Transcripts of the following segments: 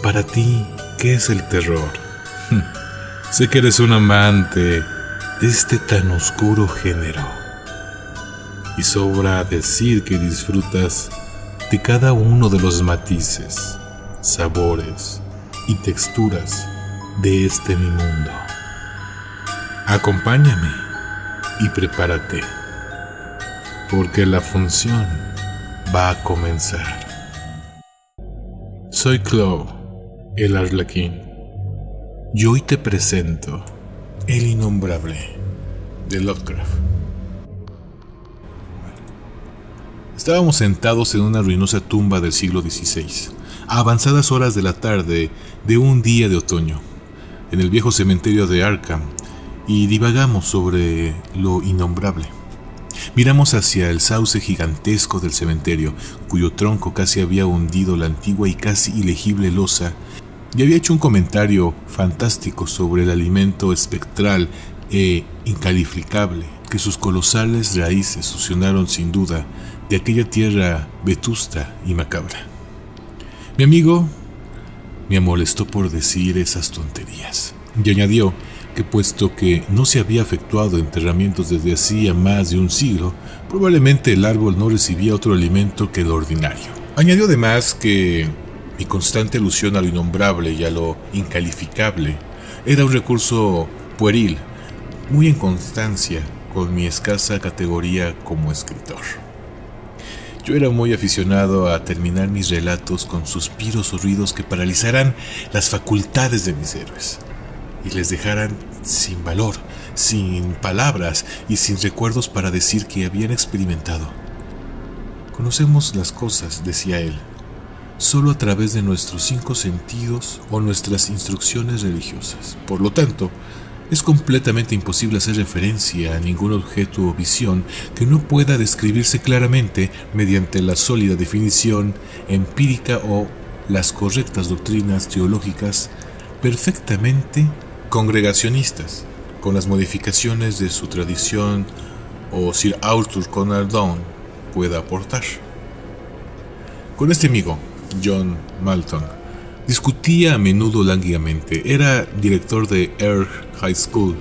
Para ti, ¿qué es el terror? Sé que eres un amante de este tan oscuro género. Y sobra decir que disfrutas de cada uno de los matices, sabores y texturas de este mi mundo. Acompáñame y prepárate, porque la función va a comenzar. Soy Clo, el Arlequín, y hoy te presento El Innombrable de Lovecraft. Estábamos sentados en una ruinosa tumba del siglo XVI, a avanzadas horas de la tarde de un día de otoño, en el viejo cementerio de Arkham, y divagamos sobre lo innombrable. Miramos hacia el sauce gigantesco del cementerio, cuyo tronco casi había hundido la antigua y casi ilegible losa, y había hecho un comentario fantástico sobre el alimento espectral e incalificable que sus colosales raíces succionaron sin duda de aquella tierra vetusta y macabra. Mi amigo me molestó por decir esas tonterías, y añadió que puesto que no se había efectuado enterramientos desde hacía más de un siglo, probablemente el árbol no recibía otro alimento que el ordinario. Añadió además que mi constante alusión a lo innombrable y a lo incalificable era un recurso pueril, muy en constancia con mi escasa categoría como escritor. Yo era muy aficionado a terminar mis relatos con suspiros o ruidos que paralizaran las facultades de mis héroes y les dejaran sin valor, sin palabras y sin recuerdos para decir que habían experimentado. Conocemos las cosas, decía él, solo a través de nuestros 5 sentidos o nuestras instrucciones religiosas. Por lo tanto, es completamente imposible hacer referencia a ningún objeto o visión que no pueda describirse claramente mediante la sólida definición empírica o las correctas doctrinas teológicas perfectamente congregacionistas, con las modificaciones de su tradición o Sir Arthur Conan Doyle pueda aportar. Con este amigo, John Malton, discutía a menudo lánguidamente. Era director de Earl High School,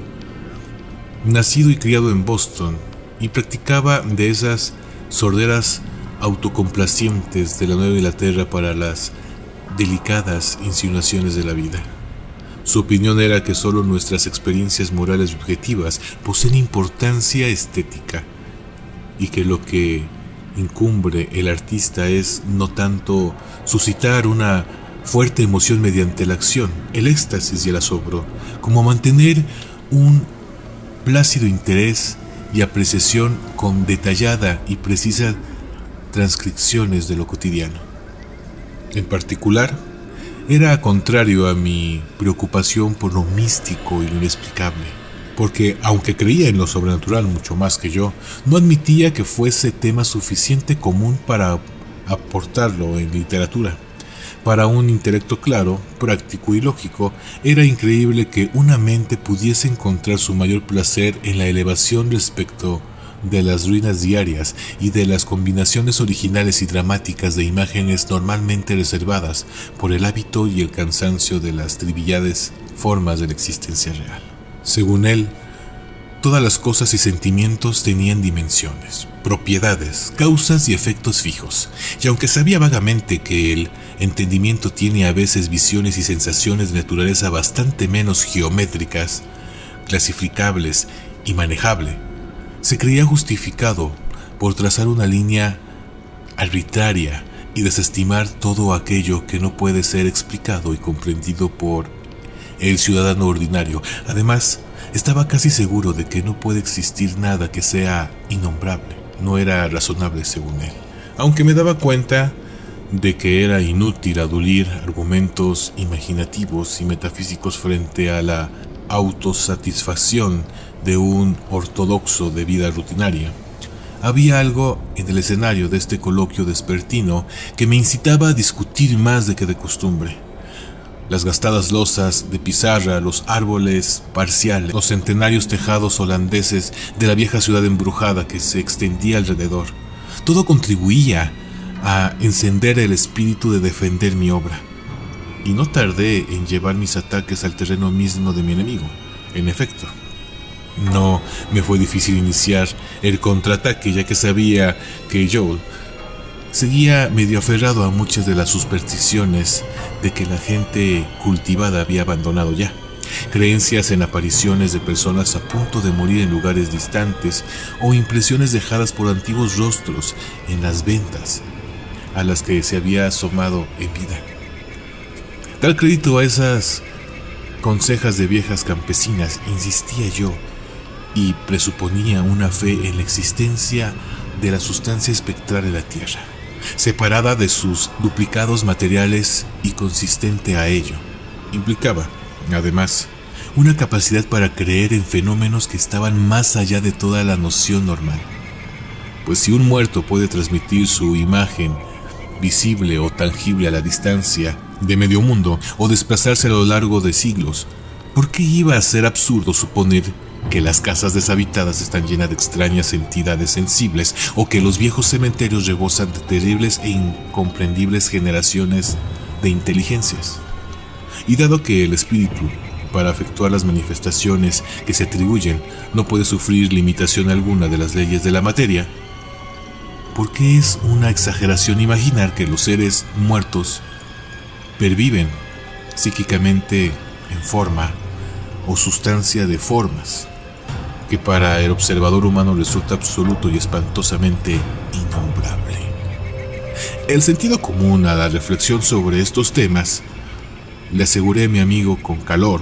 nacido y criado en Boston, y practicaba de esas sorderas autocomplacientes de la Nueva Inglaterra para las delicadas insinuaciones de la vida. Su opinión era que solo nuestras experiencias morales objetivas poseen importancia estética, y que lo que incumbe el artista es no tanto suscitar una fuerte emoción mediante la acción, el éxtasis y el asombro, como mantener un plácido interés y apreciación con detallada y precisa transcripciones de lo cotidiano. En particular, era contrario a mi preocupación por lo místico y lo inexplicable, porque aunque creía en lo sobrenatural mucho más que yo, no admitía que fuese tema suficiente común para aportarlo en literatura. Para un intelecto claro, práctico y lógico, era increíble que una mente pudiese encontrar su mayor placer en la elevación respecto de las ruinas diarias y de las combinaciones originales y dramáticas de imágenes normalmente reservadas por el hábito y el cansancio de las triviales formas de la existencia real. Según él, todas las cosas y sentimientos tenían dimensiones, propiedades, causas y efectos fijos, y aunque sabía vagamente que el entendimiento tiene a veces visiones y sensaciones de naturaleza bastante menos geométricas, clasificables y manejable, se creía justificado por trazar una línea arbitraria y desestimar todo aquello que no puede ser explicado y comprendido por el ciudadano ordinario. Además, estaba casi seguro de que no puede existir nada que sea innombrable. No era razonable, según él. Aunque me daba cuenta de que era inútil adulir argumentos imaginativos y metafísicos frente a la autosatisfacción de un ortodoxo de vida rutinaria. Había algo en el escenario de este coloquio vespertino que me incitaba a discutir más de que de costumbre. Las gastadas losas de pizarra, los árboles parciales, los centenarios tejados holandeses de la vieja ciudad embrujada que se extendía alrededor. Todo contribuía a encender el espíritu de defender mi obra. y no tardé en llevar mis ataques al terreno mismo de mi enemigo. En efecto, no me fue difícil iniciar el contraataque, ya que sabía que Joel seguía medio aferrado a muchas de las supersticiones de que la gente cultivada había abandonado ya. Creencias en apariciones de personas a punto de morir en lugares distantes o impresiones dejadas por antiguos rostros en las ventas a las que se había asomado en vida. Dar crédito a esas consejas de viejas campesinas, insistía yo, y presuponía una fe en la existencia de la sustancia espectral de la Tierra, separada de sus duplicados materiales y consistente a ello. Implicaba, además, una capacidad para creer en fenómenos que estaban más allá de toda la noción normal. Pues si un muerto puede transmitir su imagen visible o tangible a la distancia de medio mundo o desplazarse a lo largo de siglos, ¿por qué iba a ser absurdo suponer que las casas deshabitadas están llenas de extrañas entidades sensibles o que los viejos cementerios rebosan de terribles e incomprendibles generaciones de inteligencias? Y dado que el espíritu, para efectuar las manifestaciones que se atribuyen, no puede sufrir limitación alguna de las leyes de la materia, ¿por qué es una exageración imaginar que los seres muertos perviven psíquicamente en forma o sustancia de formas que para el observador humano resulta absoluto y espantosamente innombrable? El sentido común a la reflexión sobre estos temas, le aseguré a mi amigo con calor,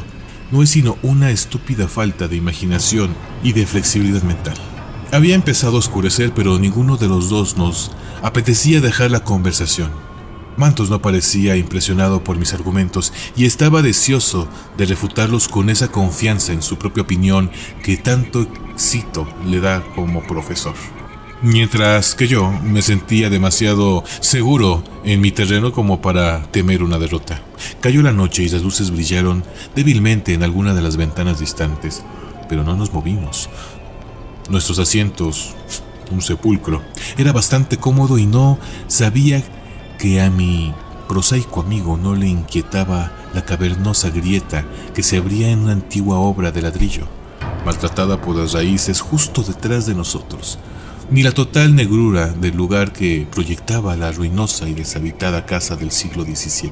no es sino una estúpida falta de imaginación y de flexibilidad mental. Había empezado a oscurecer, pero ninguno de los dos nos apetecía dejar la conversación. Mantos no parecía impresionado por mis argumentos y estaba deseoso de refutarlos con esa confianza en su propia opinión que tanto éxito le da como profesor. Mientras que yo me sentía demasiado seguro en mi terreno como para temer una derrota. Cayó la noche y las luces brillaron débilmente en alguna de las ventanas distantes, pero no nos movimos. Nuestros asientos, un sepulcro, era bastante cómodo y no sabía que a mi prosaico amigo no le inquietaba la cavernosa grieta que se abría en una antigua obra de ladrillo, maltratada por las raíces justo detrás de nosotros, ni la total negrura del lugar que proyectaba la ruinosa y deshabitada casa del siglo XVII,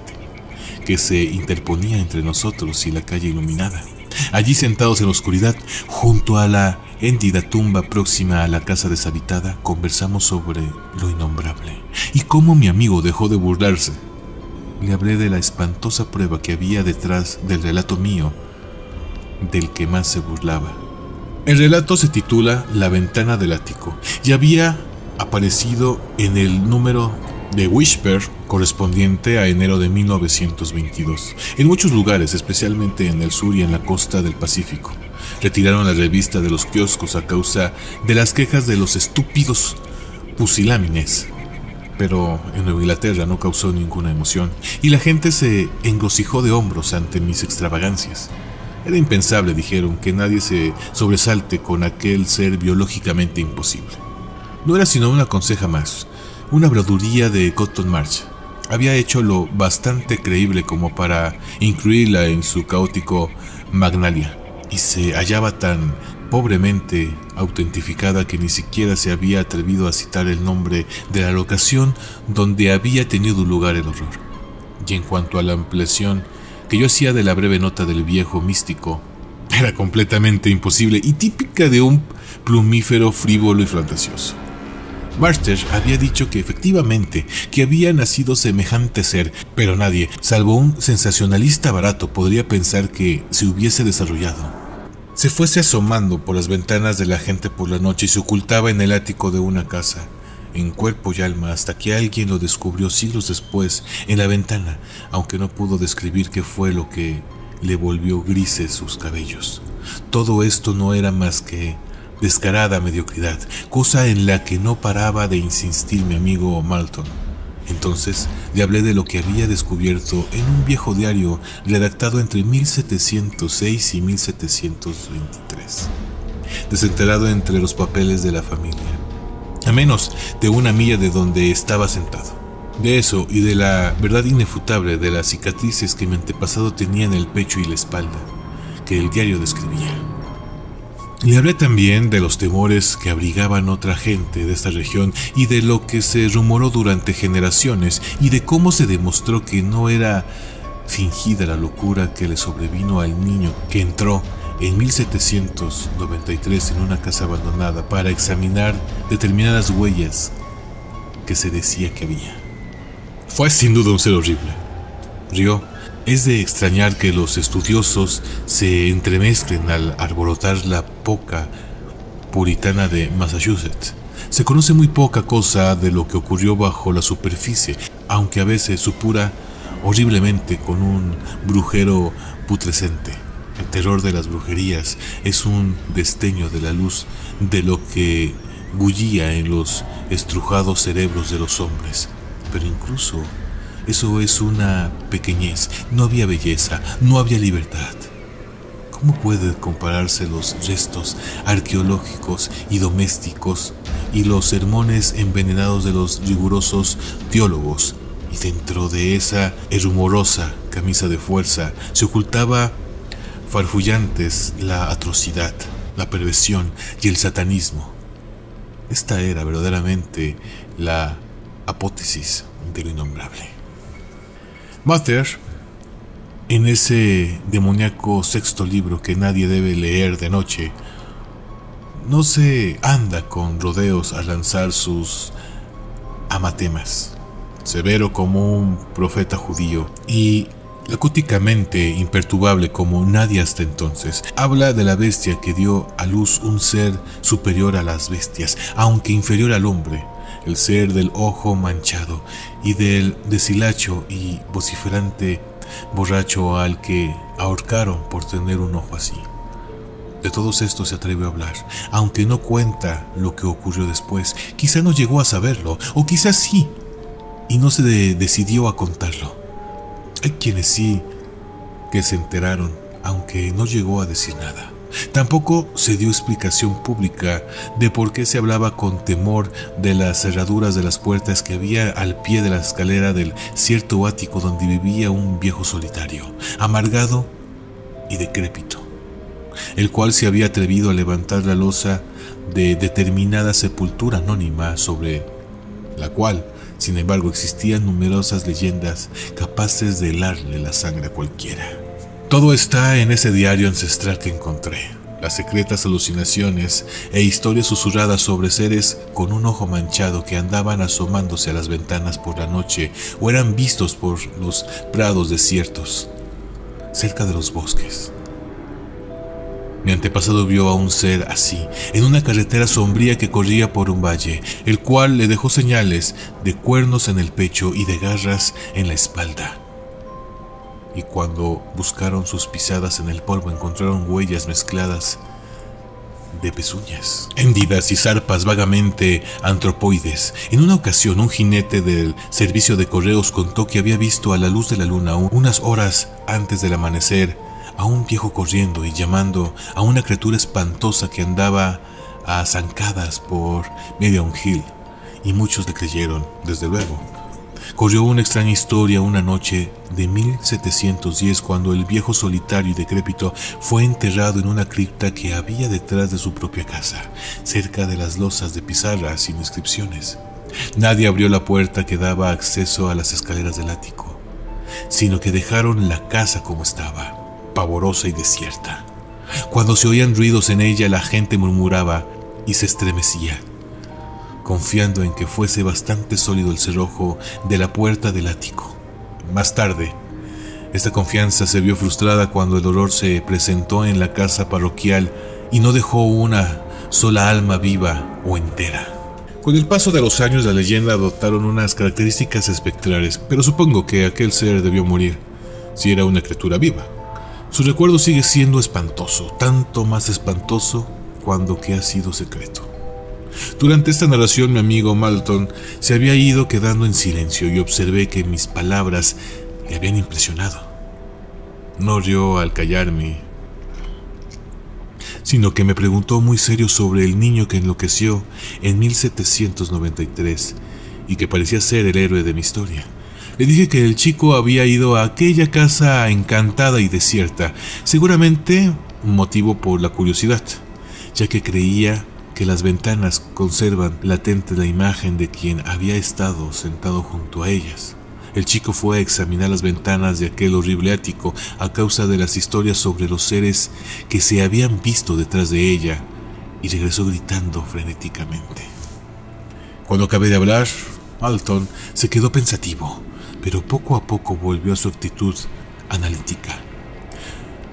que se interponía entre nosotros y la calle iluminada. Allí sentados en la oscuridad, junto a la héndida tumba próxima a la casa deshabitada, conversamos sobre lo innombrable y cómo mi amigo dejó de burlarse. Le hablé de la espantosa prueba que había detrás del relato mío, del que más se burlaba. El relato se titula La ventana del ático y había aparecido en el número de Whisper correspondiente a enero de 1922. En muchos lugares, especialmente en el sur y en la costa del Pacífico, retiraron la revista de los kioscos a causa de las quejas de los estúpidos pusilámines. Pero en Nueva Inglaterra no causó ninguna emoción y la gente se engrocijó de hombros ante mis extravagancias. Era impensable, dijeron, que nadie se sobresalte con aquel ser biológicamente imposible. No era sino una conseja más, una habladuría de Cotton March. Había hecho lo bastante creíble como para incluirla en su caótico Magnalia, y se hallaba tan pobremente autentificada que ni siquiera se había atrevido a citar el nombre de la locación donde había tenido lugar el horror. Y en cuanto a la ampliación que yo hacía de la breve nota del viejo místico, era completamente imposible y típica de un plumífero frívolo y fantasioso. Barter había dicho que efectivamente que había nacido semejante ser, pero nadie, salvo un sensacionalista barato, podría pensar que se hubiese desarrollado. Se fuese asomando por las ventanas de la gente por la noche y se ocultaba en el ático de una casa, en cuerpo y alma, hasta que alguien lo descubrió siglos después en la ventana, aunque no pudo describir qué fue lo que le volvió grises sus cabellos. Todo esto no era más que descarada mediocridad, cosa en la que no paraba de insistir mi amigo Malton. Entonces le hablé de lo que había descubierto en un viejo diario redactado entre 1706 y 1723, desenterrado entre los papeles de la familia, a menos de una milla de donde estaba sentado. De eso y de la verdad inefutable de las cicatrices que mi antepasado tenía en el pecho y la espalda, que el diario describía. Le hablé también de los temores que abrigaban otra gente de esta región y de lo que se rumoró durante generaciones y de cómo se demostró que no era fingida la locura que le sobrevino al niño que entró en 1793 en una casa abandonada para examinar determinadas huellas que se decía que había. Fue sin duda un ser horrible. Rió. Es de extrañar que los estudiosos se entremezclen al alborotar la poca puritana de Massachusetts. Se conoce muy poca cosa de lo que ocurrió bajo la superficie, aunque a veces supura horriblemente con un brujero putrescente. El terror de las brujerías es un destello de la luz de lo que bullía en los estrujados cerebros de los hombres. Pero incluso eso es una pequeñez. No había belleza, no había libertad. ¿Cómo pueden compararse los restos arqueológicos y domésticos y los sermones envenenados de los rigurosos teólogos? Y dentro de esa herrumorosa camisa de fuerza se ocultaba farfullantes la atrocidad, la perversión y el satanismo. Esta era verdaderamente la apótesis de lo innombrable. Mather, en ese demoníaco sexto libro que nadie debe leer de noche, no se anda con rodeos a lanzar sus amatemas. Severo como un profeta judío y lacónicamente imperturbable como nadie hasta entonces, habla de la bestia que dio a luz un ser superior a las bestias, aunque inferior al hombre, el ser del ojo manchado y del deshilacho y vociferante borracho al que ahorcaron por tener un ojo así. De todos estos se atreve a hablar, aunque no cuenta lo que ocurrió después. Quizá no llegó a saberlo, o quizás sí, y no se decidió a contarlo. Hay quienes sí que se enteraron, aunque no llegó a decir nada. Tampoco se dio explicación pública de por qué se hablaba con temor de las cerraduras de las puertas que había al pie de la escalera del cierto ático donde vivía un viejo solitario, amargado y decrépito, el cual se había atrevido a levantar la losa de determinada sepultura anónima sobre la cual, sin embargo, existían numerosas leyendas capaces de helarle la sangre a cualquiera. Todo está en ese diario ancestral que encontré. Las secretas alucinaciones e historias susurradas sobre seres con un ojo manchado que andaban asomándose a las ventanas por la noche o eran vistos por los prados desiertos, cerca de los bosques. Mi antepasado vio a un ser así, en una carretera sombría que corría por un valle, el cual le dejó señales de cuernos en el pecho y de garras en la espalda. Y cuando buscaron sus pisadas en el polvo encontraron huellas mezcladas de pezuñas, hendidas y zarpas vagamente antropoides. En una ocasión un jinete del servicio de correos contó que había visto a la luz de la luna unas horas antes del amanecer a un viejo corriendo y llamando a una criatura espantosa que andaba a zancadas por Meadow Hill, y muchos le creyeron, desde luego. Corrió una extraña historia una noche de 1710 cuando el viejo solitario y decrépito fue enterrado en una cripta que había detrás de su propia casa, cerca de las losas de pizarra sin inscripciones. Nadie abrió la puerta que daba acceso a las escaleras del ático, sino que dejaron la casa como estaba, pavorosa y desierta. Cuando se oían ruidos en ella, la gente murmuraba y se estremecía, confiando en que fuese bastante sólido el cerrojo de la puerta del ático. Más tarde, esta confianza se vio frustrada cuando el horror se presentó en la casa parroquial y no dejó una sola alma viva o entera. Con el paso de los años, la leyenda adoptaron unas características espectrales, pero supongo que aquel ser debió morir, si era una criatura viva. Su recuerdo sigue siendo espantoso, tanto más espantoso cuando que ha sido secreto. Durante esta narración mi amigo Malton se había ido quedando en silencio y observé que mis palabras le habían impresionado. No rió al callarme, sino que me preguntó muy serio sobre el niño que enloqueció en 1793 y que parecía ser el héroe de mi historia. Le dije que el chico había ido a aquella casa encantada y desierta, seguramente motivo por la curiosidad, ya que creía que las ventanas conservan latente la imagen de quien había estado sentado junto a ellas. El chico fue a examinar las ventanas de aquel horrible ático a causa de las historias sobre los seres que se habían visto detrás de ella y regresó gritando frenéticamente. Cuando acabé de hablar, Malton se quedó pensativo, pero poco a poco volvió a su actitud analítica.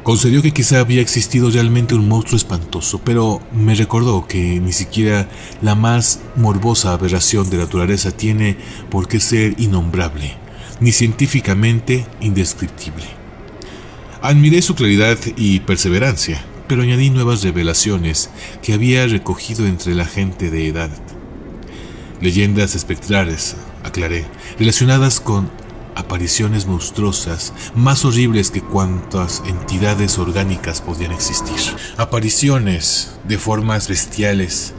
Concedió que quizá había existido realmente un monstruo espantoso, pero me recordó que ni siquiera la más morbosa aberración de la naturaleza tiene por qué ser innombrable, ni científicamente indescriptible. Admiré su claridad y perseverancia, pero añadí nuevas revelaciones que había recogido entre la gente de edad. Leyendas espectrales, aclaré, relacionadas con apariciones monstruosas, más horribles que cuantas entidades orgánicas podían existir. Apariciones de formas bestiales,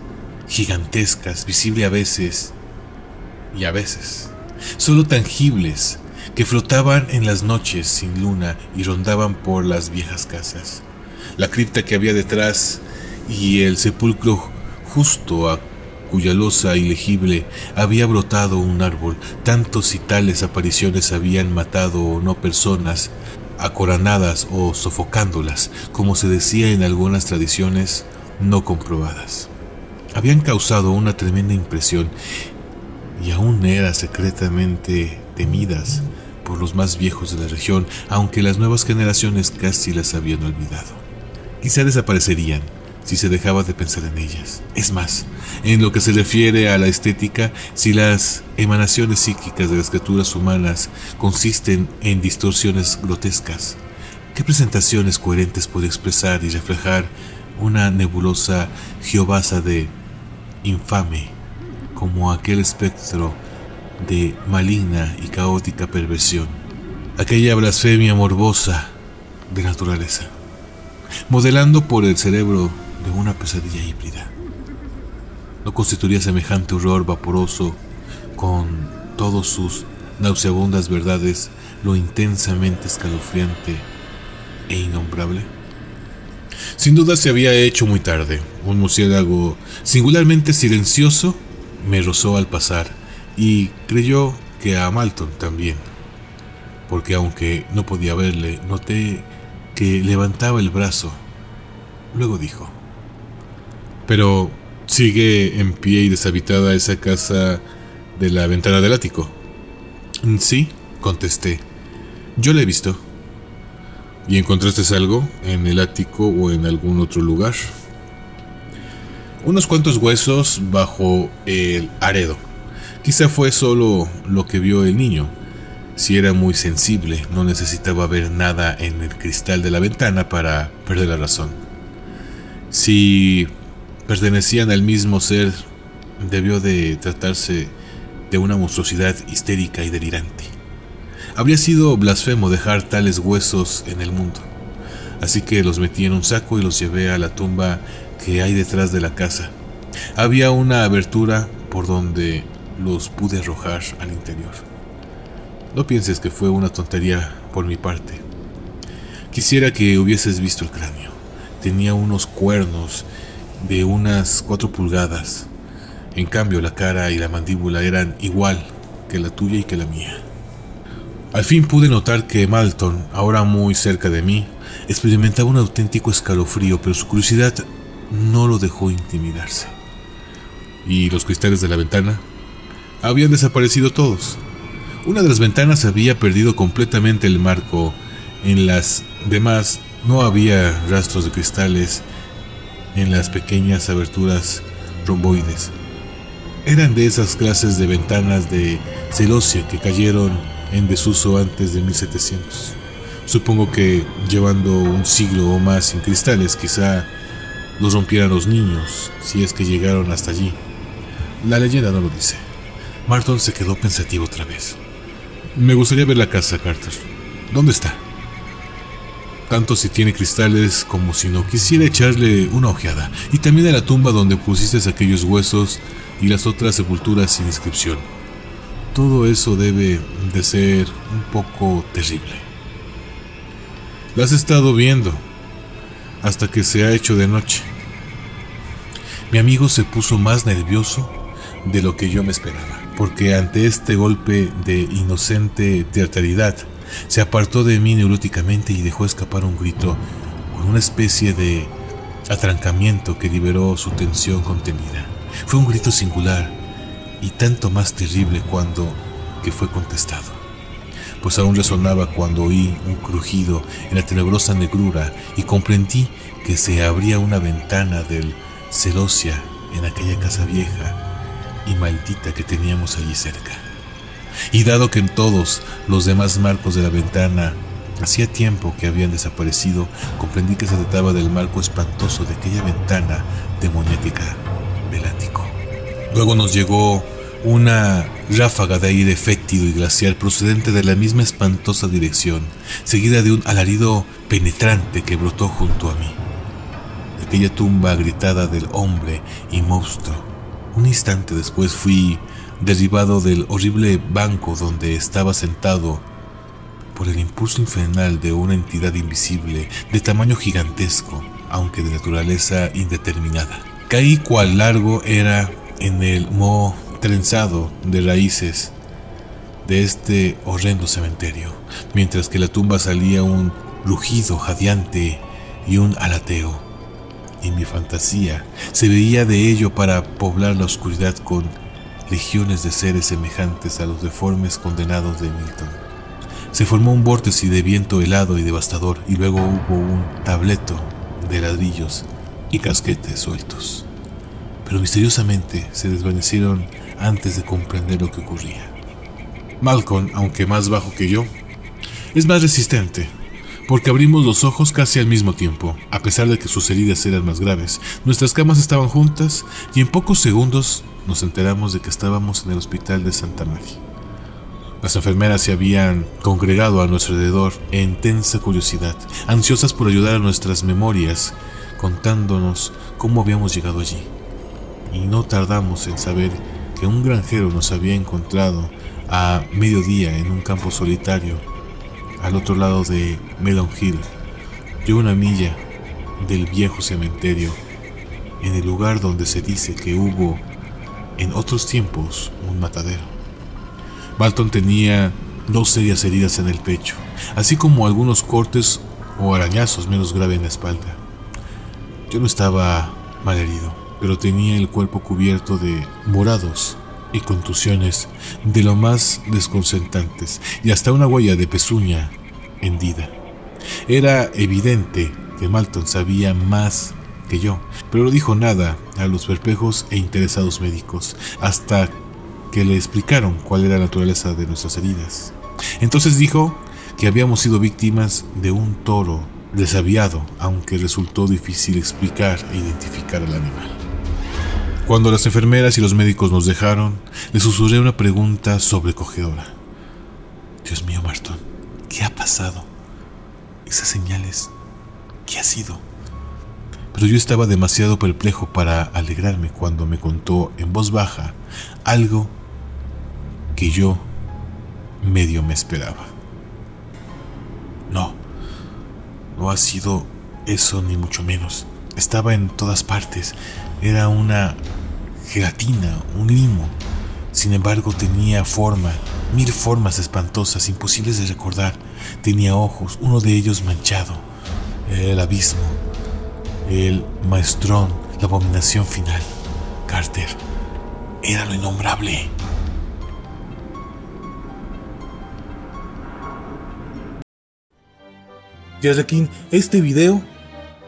gigantescas, visibles a veces y a veces, solo tangibles, que flotaban en las noches sin luna y rondaban por las viejas casas. La cripta que había detrás y el sepulcro justo a cuya losa ilegible había brotado un árbol. Tantos y tales apariciones habían matado o no personas, acorraladas o sofocándolas, como se decía en algunas tradiciones no comprobadas. Habían causado una tremenda impresión y aún eran secretamente temidas por los más viejos de la región, aunque las nuevas generaciones casi las habían olvidado. Quizá desaparecerían si se dejaba de pensar en ellas. Es más, en lo que se refiere a la estética, si las emanaciones psíquicas de las criaturas humanas consisten en distorsiones grotescas, ¿qué presentaciones coherentes puede expresar y reflejar una nebulosa geobasa de infame, como aquel espectro de maligna y caótica perversión, aquella blasfemia morbosa de naturaleza, modelando por el cerebro de una pesadilla híbrida? ¿No constituiría semejante horror vaporoso, con todas sus nauseabundas verdades, lo intensamente escalofriante e innombrable? Sin duda se había hecho muy tarde. Un murciélago singularmente silencioso me rozó al pasar y creyó que a Malton también, porque aunque no podía verle, noté que levantaba el brazo. Luego dijo: «Pero sigue en pie y deshabitada esa casa de la ventana del ático». «Sí», contesté, «yo la he visto». «¿Y encontraste algo en el ático o en algún otro lugar?» «Unos cuantos huesos bajo el aredo. Quizá fue solo lo que vio el niño. Si era muy sensible, no necesitaba ver nada en el cristal de la ventana para perder la razón. Si pertenecían al mismo ser, debió de tratarse de una monstruosidad histérica y delirante. Habría sido blasfemo dejar tales huesos en el mundo. Así que los metí en un saco y los llevé a la tumba que hay detrás de la casa. Había una abertura por donde los pude arrojar al interior. No pienses que fue una tontería por mi parte. Quisiera que hubieses visto el cráneo. Tenía unos cuernos de unas 4 pulgadas. En cambio, la cara y la mandíbula eran igual que la tuya y que la mía». Al fin pude notar que Malton, ahora muy cerca de mí, experimentaba un auténtico escalofrío, pero su curiosidad no lo dejó intimidarse. ¿Y los cristales de la ventana? Habían desaparecido todos. Una de las ventanas había perdido completamente el marco. En las demás no había rastros de cristales en las pequeñas aberturas romboides. Eran de esas clases de ventanas de celosía que cayeron en desuso antes de 1700. Supongo que llevando un siglo o más sin cristales, quizá los rompieran los niños, si es que llegaron hasta allí. La leyenda no lo dice. Malton se quedó pensativo otra vez. «Me gustaría ver la casa, Carter. ¿Dónde está? Tanto si tiene cristales como si no. Quisiera echarle una ojeada. Y también a la tumba donde pusiste aquellos huesos y las otras sepulturas sin inscripción. todo eso debe de ser un poco terrible. La has estado viendo hasta que se ha hecho de noche. Mi amigo se puso más nervioso de lo que yo me esperaba, porque ante este golpe de inocente teatralidad, se apartó de mí neuróticamente y dejó escapar un grito con una especie de atrancamiento que liberó su tensión contenida. Fue un grito singular y tanto más terrible cuando que fue contestado, pues aún resonaba cuando oí un crujido en la tenebrosa negrura y comprendí que se abría una ventana del celosia en aquella casa vieja y maldita que teníamos allí cerca. Y dado que en todos los demás marcos de la ventana hacía tiempo que habían desaparecido, comprendí que se trataba del marco espantoso de aquella ventana demoníaca del ático. Luego nos llegó una ráfaga de aire fétido y glacial procedente de la misma espantosa dirección, seguida de un alarido penetrante que brotó junto a mí. Aquella tumba agrietada del hombre y monstruo. Un instante después fui derribado del horrible banco donde estaba sentado por el impulso infernal de una entidad invisible de tamaño gigantesco, aunque de naturaleza indeterminada. Caí cual largo era en el moho trenzado de raíces de este horrendo cementerio, mientras que la tumba salía un rugido jadeante y un alateo. En mi fantasía se veía de ello para poblar la oscuridad con legiones de seres semejantes a los deformes condenados de Milton. Se formó un vórtice de viento helado y devastador, y luego hubo un tableto de ladrillos y casquetes sueltos, pero misteriosamente se desvanecieron antes de comprender lo que ocurría. Malcolm, aunque más bajo que yo, es más resistente, porque abrimos los ojos casi al mismo tiempo. A pesar de que sus heridas eran más graves, nuestras camas estaban juntas y en pocos segundos nos enteramos de que estábamos en el hospital de Santa María. Las enfermeras se habían congregado a nuestro alrededor en tensa curiosidad, ansiosas por ayudar a nuestras memorias, contándonos cómo habíamos llegado allí. Y no tardamos en saber que un granjero nos había encontrado a mediodía en un campo solitario al otro lado de Melon Hill, y a una milla del viejo cementerio, en el lugar donde se dice que hubo en otros tiempos un matadero. Balton tenía 2 serias heridas en el pecho, así como algunos cortes o arañazos menos graves en la espalda. Yo no estaba mal herido, pero tenía el cuerpo cubierto de morados y contusiones de lo más desconcertantes, y hasta una huella de pezuña hendida. Era evidente que Malton sabía más que yo, pero no dijo nada a los perplejos e interesados médicos hasta que le explicaron cuál era la naturaleza de nuestras heridas. Entonces dijo que habíamos sido víctimas de un toro desaviado, aunque resultó difícil explicar e identificar al animal. Cuando las enfermeras y los médicos nos dejaron, le susurré una pregunta sobrecogedora. Dios mío, Marton, ¿qué ha pasado? Esas señales, ¿qué ha sido? Pero yo estaba demasiado perplejo para alegrarme cuando me contó en voz baja algo que yo medio me esperaba. No ha sido eso ni mucho menos. Estaba en todas partes. Era una gelatina, un limo. Sin embargo, tenía forma, 1000 formas espantosas, imposibles de recordar. Tenía ojos, uno de ellos manchado. Era el abismo, el maestrón, la abominación final. Carter, era lo innombrable. Yerrequín, este video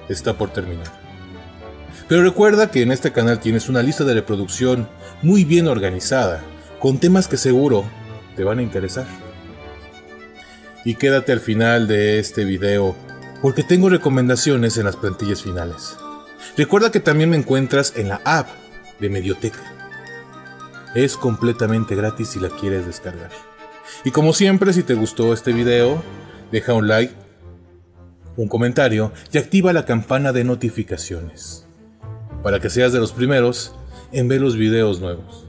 está por terminar. Pero recuerda que en este canal tienes una lista de reproducción muy bien organizada, con temas que seguro te van a interesar. Y quédate al final de este video, porque tengo recomendaciones en las plantillas finales. Recuerda que también me encuentras en la app de Medioteca. Es completamente gratis si la quieres descargar. Y como siempre, si te gustó este video, deja un like, un comentario y activa la campana de notificaciones para que seas de los primeros en ver los videos nuevos.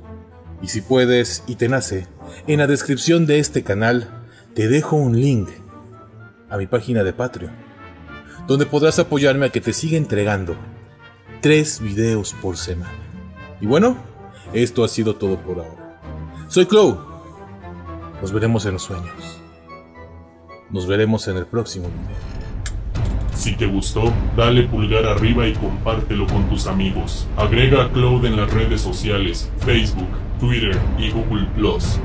Y si puedes y te nace, En la descripción de este canal te dejo un link a mi página de Patreon, donde podrás apoyarme a que te siga entregando 3 videos por semana. Y bueno, esto ha sido todo por ahora. Soy Clow. Nos veremos en los sueños. Nos veremos en el próximo video. Si te gustó, dale pulgar arriba y compártelo con tus amigos. Agrega a Cloud en las redes sociales, Facebook, Twitter y Google+.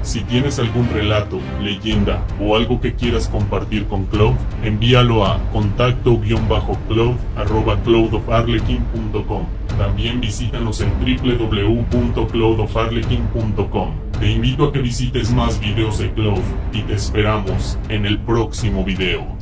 Si tienes algún relato, leyenda o algo que quieras compartir con Cloud, envíalo a contacto-cloud@cloudofarlequin.com. También visítanos en www.cloudofarlequin.com. Te invito a que visites más videos de Cloud y te esperamos en el próximo video.